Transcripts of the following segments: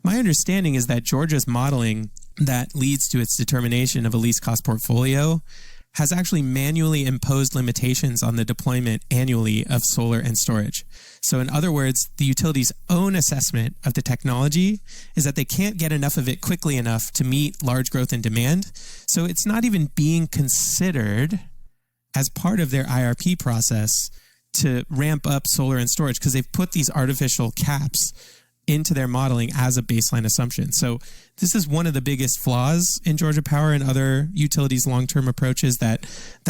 My understanding is that Georgia's modeling that leads to its determination of a least cost portfolio has actually manually imposed limitations on the deployment annually of solar and storage. So in other words, the utility's own assessment of the technology is that they can't get enough of it quickly enough to meet large growth in demand. So it's not even being considered as part of their IRP process to ramp up solar and storage because they've put these artificial caps into their modeling as a baseline assumption. So this is one of the biggest flaws in Georgia Power and other utilities' long-term approaches that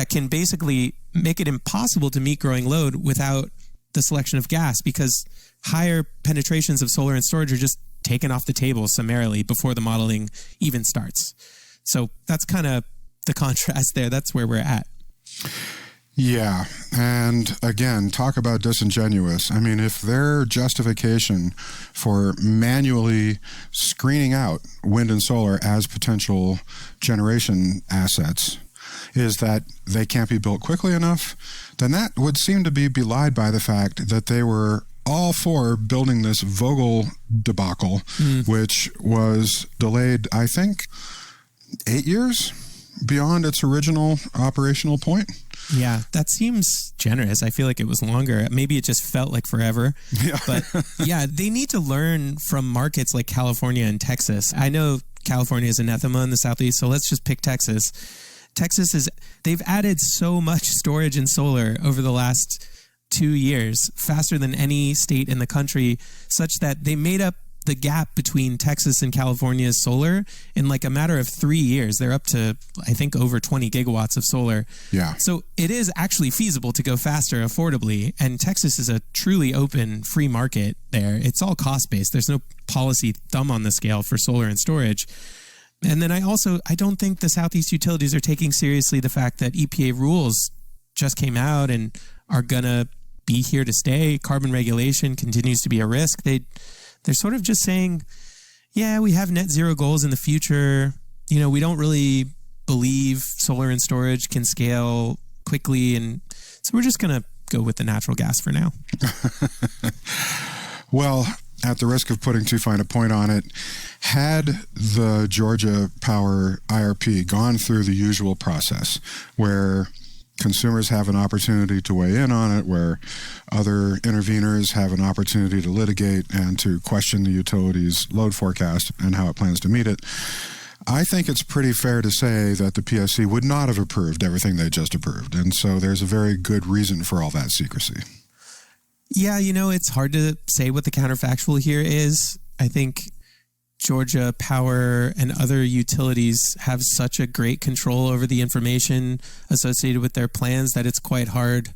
can basically make it impossible to meet growing load without the selection of gas, because higher penetrations of solar and storage are just taken off the table summarily before the modeling even starts. So that's kind of the contrast there. That's where we're at. Yeah. And again, talk about disingenuous. I mean, if their justification for manually screening out wind and solar as potential generation assets is that they can't be built quickly enough, then that would seem to be belied by the fact that they were all for building this Vogel debacle, which was delayed, I think, 8 years beyond its original operational point. Yeah, that seems generous. I feel like it was longer. Maybe it just felt like forever. Yeah. But yeah, they need to learn from markets like California and Texas. I know California is anathema in the Southeast, so let's just pick Texas. They've added so much storage and solar over the last 2 years, faster than any state in the country, such that they made up the gap between Texas and California's solar in like a matter of 3 years. They're up to, I think, over 20 gigawatts of solar. Yeah. So it is actually feasible to go faster affordably. And Texas is a truly open, free market there. It's all cost-based. There's no policy thumb on the scale for solar and storage. And then I don't think the Southeast utilities are taking seriously the fact that EPA rules just came out and are going to be here to stay. Carbon regulation continues to be a risk. They're sort of just saying, yeah, we have net zero goals in the future. You know, we don't really believe solar and storage can scale quickly. And so we're just going to go with the natural gas for now. Well, at the risk of putting too fine a point on it, had the Georgia Power IRP gone through the usual process where consumers have an opportunity to weigh in on it, where other interveners have an opportunity to litigate and to question the utility's load forecast and how it plans to meet it, I think it's pretty fair to say that the PSC would not have approved everything they just approved. And so there's a very good reason for all that secrecy. Yeah, you know, it's hard to say what the counterfactual here is. I think Georgia Power and other utilities have such a great control over the information associated with their plans that it's quite hard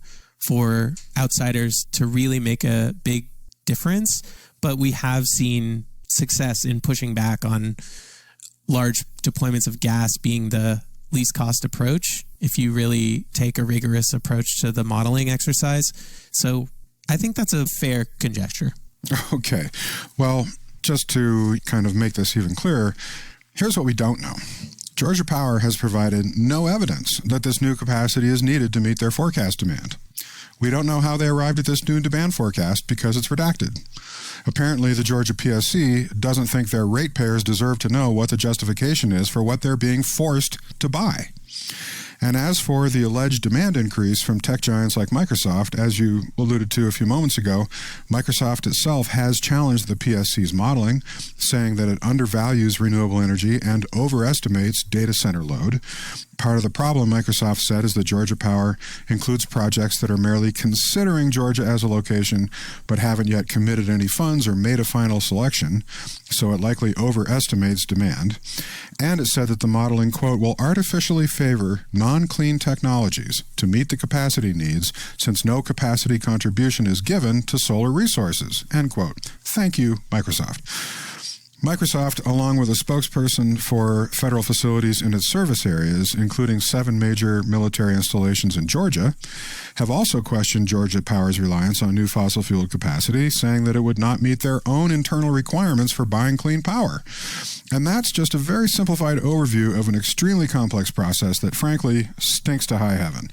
for outsiders to really make a big difference. But we have seen success in pushing back on large deployments of gas being the least cost approach if you really take a rigorous approach to the modeling exercise. So I think that's a fair conjecture. Okay. Well, just to kind of make this even clearer, here's what we don't know. Georgia Power has provided no evidence that this new capacity is needed to meet their forecast demand. We don't know how they arrived at this new demand forecast because it's redacted. Apparently, the Georgia PSC doesn't think their ratepayers deserve to know what the justification is for what they're being forced to buy. And as for the alleged demand increase from tech giants like Microsoft, as you alluded to a few moments ago, Microsoft itself has challenged the PSC's modeling, saying that it undervalues renewable energy and overestimates data center load. Part of the problem, Microsoft said, is that Georgia Power includes projects that are merely considering Georgia as a location, but haven't yet committed any funds or made a final selection, so it likely overestimates demand. And it said that the modeling, quote, will artificially favor non-clean technologies to meet the capacity needs since no capacity contribution is given to solar resources, end quote. Thank you, Microsoft. Microsoft, along with a spokesperson for federal facilities in its service areas, including 7 major military installations in Georgia, have also questioned Georgia Power's reliance on new fossil fuel capacity, saying that it would not meet their own internal requirements for buying clean power. And that's just a very simplified overview of an extremely complex process that, frankly, stinks to high heaven.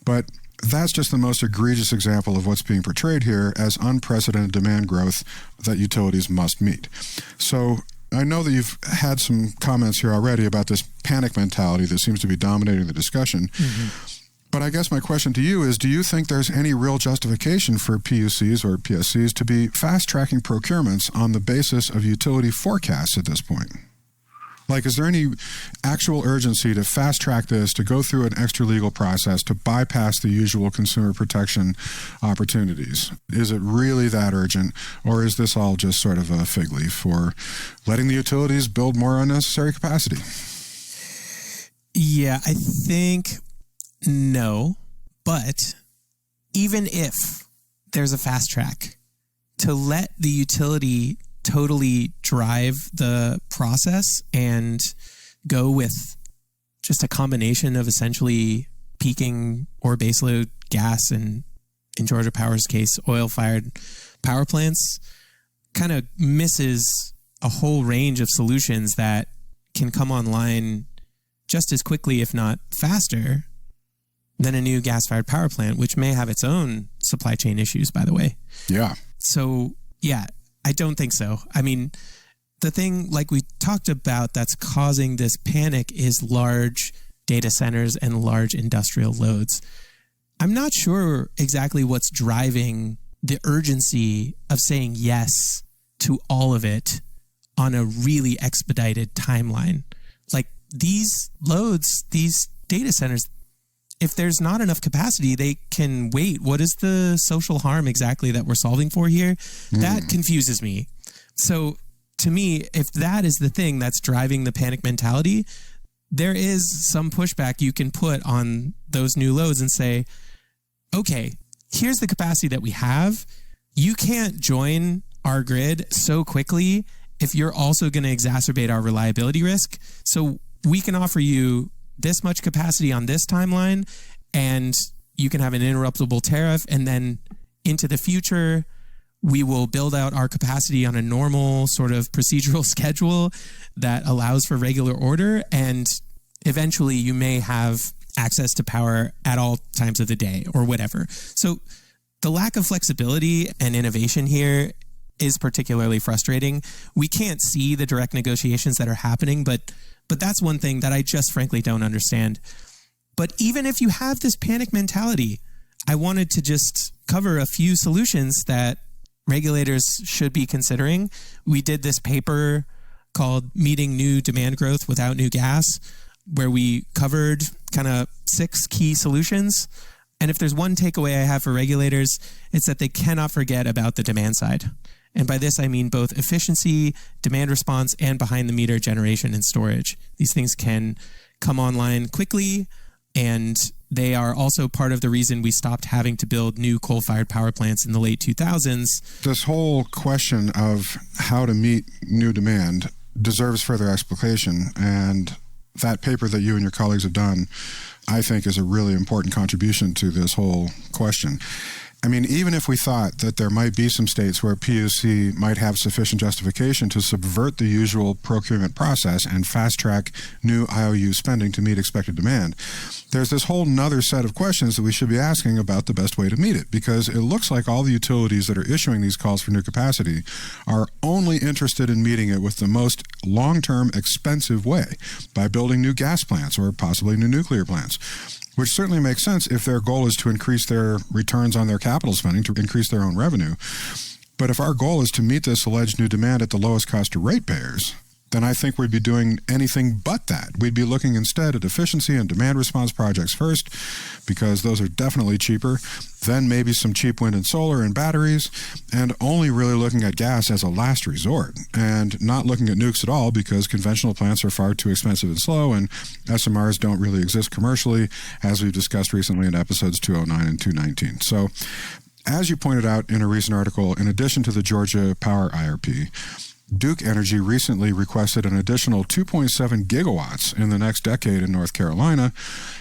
But that's just the most egregious example of what's being portrayed here as unprecedented demand growth that utilities must meet. So I know that you've had some comments here already about this panic mentality that seems to be dominating the discussion. But I guess my question to you is, do you think there's any real justification for PUCs or PSCs to be fast-tracking procurements on the basis of utility forecasts at this point? Like, is there any actual urgency to fast-track this, to go through an extra-legal process, to bypass the usual consumer protection opportunities? Is it really that urgent, or is this all just sort of a fig leaf for letting the utilities build more unnecessary capacity? Yeah, I think no, but even if there's a fast track, to let the utility totally drive the process and go with just a combination of essentially peaking or baseload gas and, in Georgia Power's case, oil-fired power plants, kind of misses a whole range of solutions that can come online just as quickly, if not faster, than a new gas-fired power plant, which may have its own supply chain issues, by the way. Yeah. So, yeah, I don't think so. I mean, the thing, like we talked about, that's causing this panic is large data centers and large industrial loads. I'm not sure exactly what's driving the urgency of saying yes to all of it on a really expedited timeline. Like, these loads, these data centers, if there's not enough capacity, they can wait. What is the social harm exactly that we're solving for here? That confuses me. So to me, if that is the thing that's driving the panic mentality, there is some pushback you can put on those new loads and say, okay, here's the capacity that we have. You can't join our grid so quickly if you're also going to exacerbate our reliability risk. So we can offer you this much capacity on this timeline, and you can have an interruptible tariff. And then into the future, we will build out our capacity on a normal sort of procedural schedule that allows for regular order. And eventually you may have access to power at all times of the day or whatever. So the lack of flexibility and innovation here is particularly frustrating. We can't see the direct negotiations that are happening, but that's one thing that I just frankly don't understand. But even if you have this panic mentality, I wanted to just cover a few solutions that regulators should be considering. We did this paper called Meeting New Demand Growth Without New Gas, where we covered kind of 6 key solutions. And if there's one takeaway I have for regulators, it's that they cannot forget about the demand side. And by this, I mean both efficiency, demand response, and behind-the-meter generation and storage. These things can come online quickly, and they are also part of the reason we stopped having to build new coal-fired power plants in the late 2000s. This whole question of how to meet new demand deserves further explication, and that paper that you and your colleagues have done, I think, is a really important contribution to this whole question. I mean, even if we thought that there might be some states where PUC might have sufficient justification to subvert the usual procurement process and fast-track new IOU spending to meet expected demand, there's this whole nother set of questions that we should be asking about the best way to meet it, because it looks like all the utilities that are issuing these calls for new capacity are only interested in meeting it with the most long-term expensive way, by building new gas plants or possibly new nuclear plants. Which certainly makes sense if their goal is to increase their returns on their capital spending, to increase their own revenue. But if our goal is to meet this alleged new demand at the lowest cost to ratepayers, then I think we'd be doing anything but that. We'd be looking instead at efficiency and demand response projects first, because those are definitely cheaper, then maybe some cheap wind and solar and batteries, and only really looking at gas as a last resort, and not looking at nukes at all, because conventional plants are far too expensive and slow, and SMRs don't really exist commercially, as we've discussed recently in episodes 209 and 219. So, as you pointed out in a recent article, in addition to the Georgia Power IRP, Duke Energy recently requested an additional 2.7 gigawatts in the next decade in North Carolina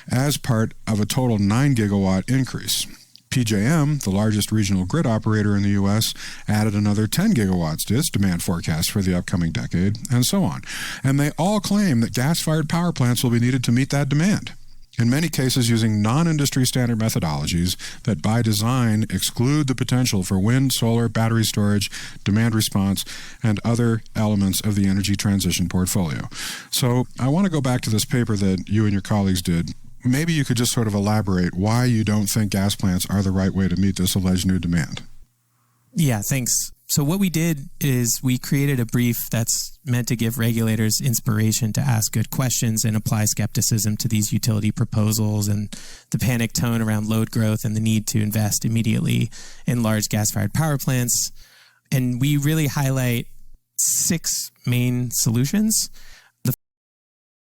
as part of a total 9 gigawatt increase. PJM, the largest regional grid operator in the U.S., added another 10 gigawatts to its demand forecast for the upcoming decade, and so on. And they all claim that gas-fired power plants will be needed to meet that demand. in many cases using non-industry standard methodologies that by design exclude the potential for wind, solar, battery storage, demand response, and other elements of the energy transition portfolio. So I want to go back to this paper that you and your colleagues did. Maybe you could just sort of elaborate why you don't think gas plants are the right way to meet this alleged new demand. Yeah, thanks. So what we did is we created a brief that's meant to give regulators inspiration to ask good questions and apply skepticism to these utility proposals and the panic tone around load growth and the need to invest immediately in large gas-fired power plants. And we really highlight 6 main solutions.